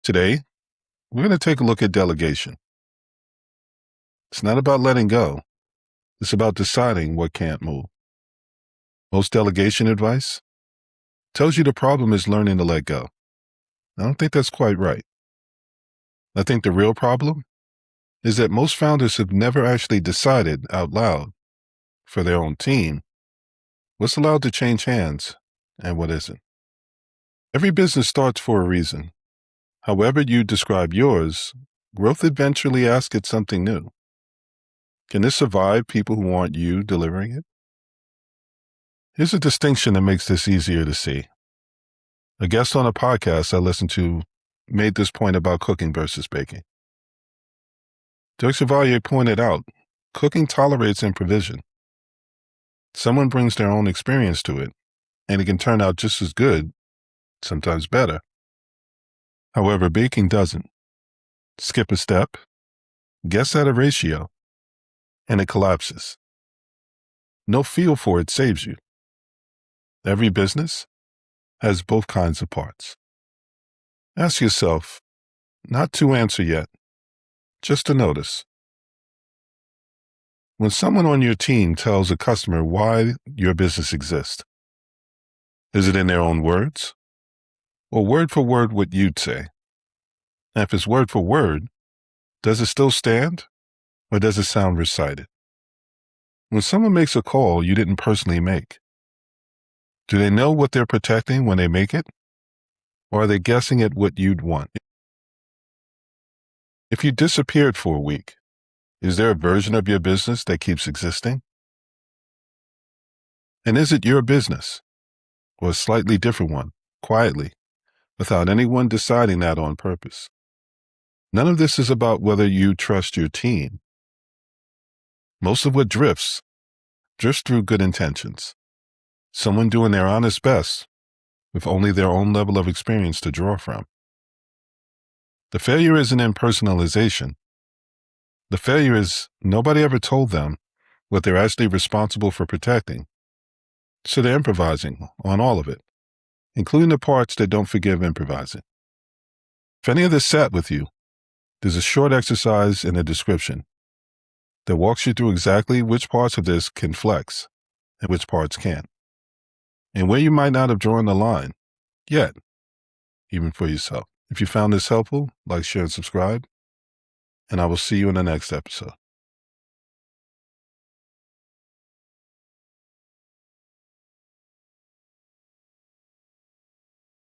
Today, we're going to take a look at delegation. It's not about letting go. It's about deciding what can't move. Most delegation advice tells you the problem is learning to let go. I don't think that's quite right. I think the real problem is that most founders have never actually decided out loud for their own team what's allowed to change hands and what isn't. Every business starts for a reason. However you describe yours, growth eventually asks it something new. Can this survive people who aren't you delivering it? Here's a distinction that makes this easier to see. A guest on a podcast I listened to made this point about cooking versus baking. Dirk Chevalier pointed out, cooking tolerates improvisation. Someone brings their own experience to it, and it can turn out just as good, sometimes better. However, baking doesn't. Skip a step, guess at a ratio, and it collapses. No feel for it saves you. Every business has both kinds of parts. Ask yourself, not to answer yet, just to notice. When someone on your team tells a customer why your business exists, is it in their own words or word for word what you'd say? And if it's word for word, does it still stand or does it sound recited? When someone makes a call you didn't personally make, do they know what they're protecting when they make it? Or are they guessing at what you'd want? If you disappeared for a week, is there a version of your business that keeps existing? And is it your business, or a slightly different one, quietly, without anyone deciding that on purpose? None of this is about whether you trust your team. Most of what drifts through good intentions. Someone doing their honest best with only their own level of experience to draw from. The failure isn't in personalization. The failure is nobody ever told them what they're actually responsible for protecting. So they're improvising on all of it, including the parts that don't forgive improvising. If any of this sat with you, there's a short exercise in the description that walks you through exactly which parts of this can flex and which parts can't, and where you might not have drawn the line yet, even for yourself. If you found this helpful, like, share, and subscribe, and I will see you in the next episode.